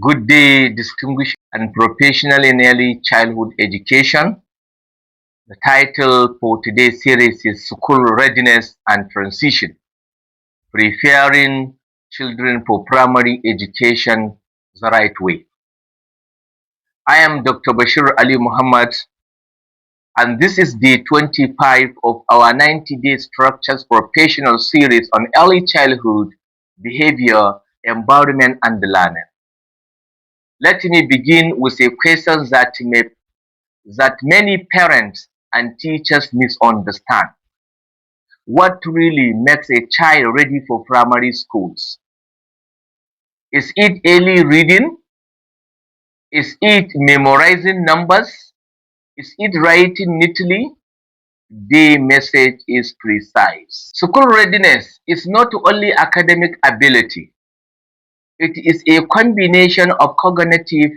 Good day, distinguished and professional in early childhood education. The title for today's series is School Readiness and Transition, Preparing Children for Primary Education the Right Way. I am Dr. Bashir Ali Muhammad, and this is day 25 of our 90-day structures professional series on early childhood behavior, environment, and learning. Let me begin with a question that many parents and teachers misunderstand. What really makes a child ready for primary schools? Is it early reading? Is it memorizing numbers? Is it writing neatly? The message is precise. School readiness is not only academic ability, it is a combination of cognitive,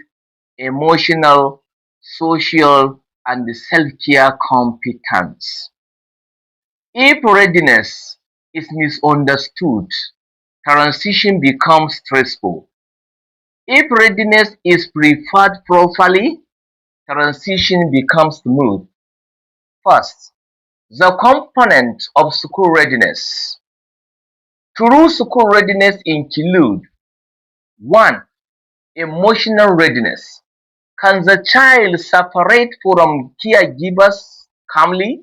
emotional, social, and self-care competence. If readiness is misunderstood, transition becomes stressful. If readiness is prepared properly, transition becomes smooth. First, the components of school readiness. True school readiness include 1. Emotional readiness. Can the child separate from caregivers calmly?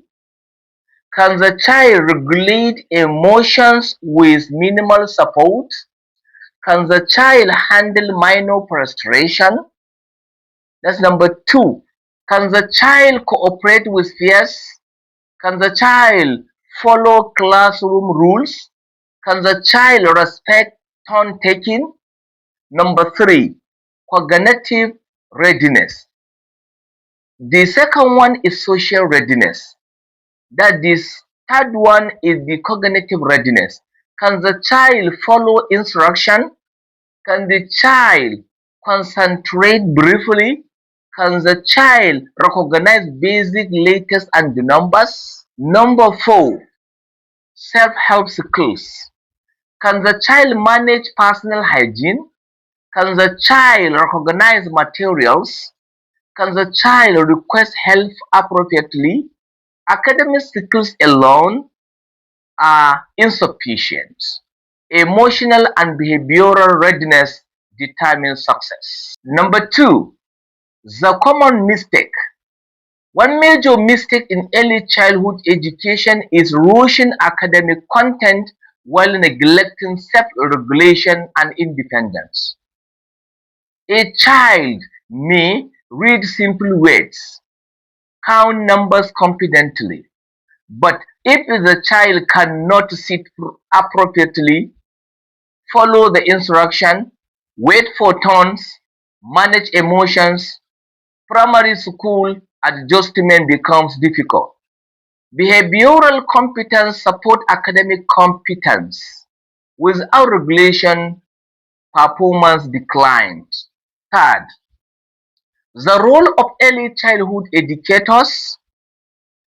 Can the child regulate emotions with minimal support? Can the child handle minor frustration? That's number 2. Can the child cooperate with peers? Can the child follow classroom rules? Can the child respect turn taking? Number 3. Cognitive readiness. The second one is social readiness. That is, third one is the cognitive readiness. Can the child follow instruction? Can the child concentrate briefly? Can the child recognize basic letters and numbers? Number 4, self-help skills. Can the child manage personal hygiene? Can the child recognize materials? Can the child request help appropriately? Academic skills alone are insufficient. Emotional and behavioral readiness determines success. Number 2, the common mistake. One major mistake in early childhood education is rushing academic content while neglecting self-regulation and independence. A child may read simple words, count numbers confidently, but if the child cannot sit appropriately, follow the instruction, wait for turns, manage emotions, primary school adjustment becomes difficult. Behavioral competence support academic competence. Without regulation, performance declines. Third, the role of early childhood educators.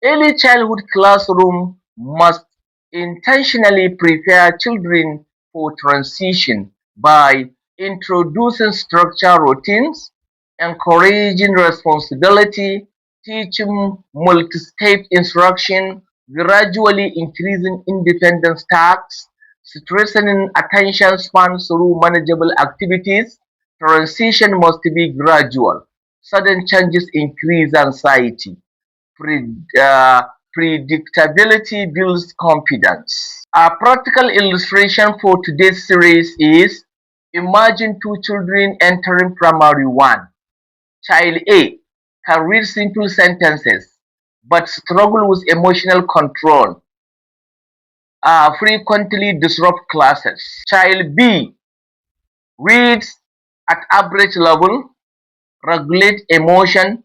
Early childhood classroom must intentionally prepare children for transition by introducing structured routines, encouraging responsibility, teaching multi-step instruction, gradually increasing independence tasks, strengthening attention span through manageable activities. Transition must be gradual. Sudden changes increase anxiety. Pre- uh, Predictability builds confidence. A practical illustration for today's series is: imagine two children entering primary one. Child A can read simple sentences but struggle with emotional control, frequently disrupt classes. Child B reads at average level, regulate emotion,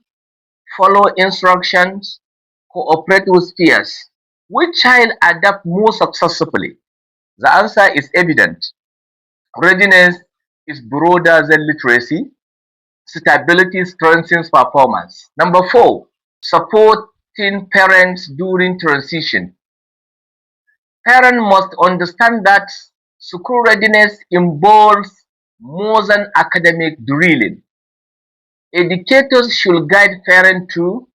follow instructions, cooperate with peers. Which child adapt more successfully? The answer is evident. Readiness is broader than literacy. Stability strengthens performance. Number 4, supporting parents during transition. Parents must understand that school readiness involves more than academic drilling. Educators should guide parents to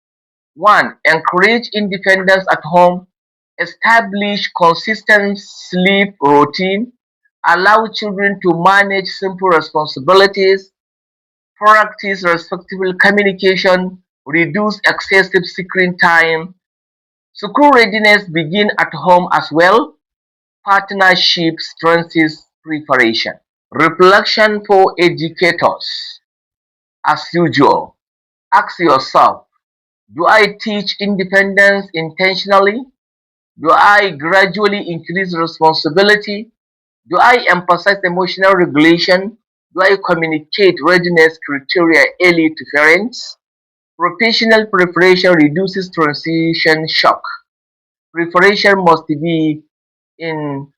1. Encourage independence at home. Establish consistent sleep routine. Allow children to manage simple responsibilities. Practice respectful communication. Reduce excessive screen time. School readiness begin at home as well. Partnership strengthens preparation. Reflection for educators. As usual, ask yourself, do I teach independence intentionally? Do I gradually increase responsibility? Do I emphasize emotional regulation? Do I communicate readiness criteria early to parents? Professional preparation reduces transition shock. Preparation must be intentional,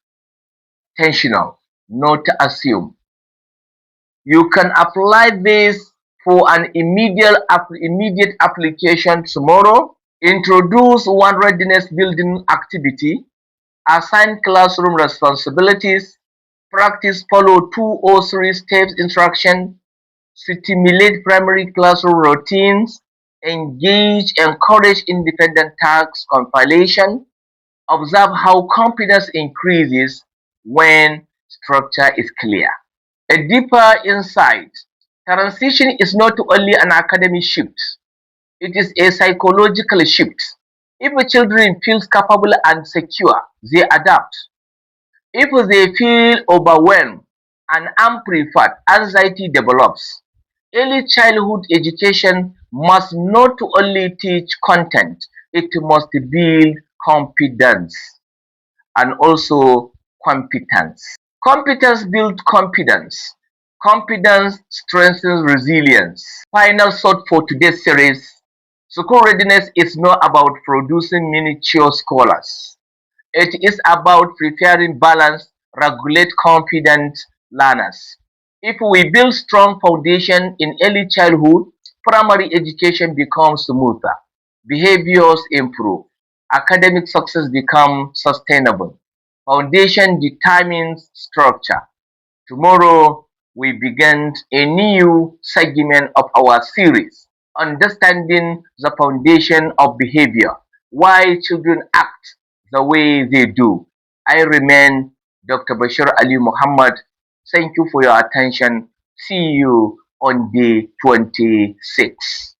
not assumed. You can apply this for an immediate application tomorrow. Introduce one readiness building activity. Assign classroom responsibilities. Practice follow 2 or 3 steps instruction. Stimulate primary classroom routines. Encourage independent task compilation. Observe how confidence increases when structure is clear. A deeper insight: transition is not only an academic shift, it is a psychological shift. If children feel capable and secure, they adapt. If they feel overwhelmed and unprepared, anxiety develops. Early childhood education must not only teach content, it must build confidence and also competence. Competence builds confidence. Confidence strengthens resilience. Final thought for today's series: school readiness is not about producing miniature scholars. It is about preparing balanced, regulate confident learners. If we build strong foundation in early childhood, primary education becomes smoother, behaviors improve, academic success becomes sustainable. Foundation determines structure. Tomorrow, we begin a new segment of our series, Understanding the Foundation of Behavior, Why Children Act the Way They Do. I remain Dr. Bashir Ali Muhammad. Thank you for your attention. See you on day 26.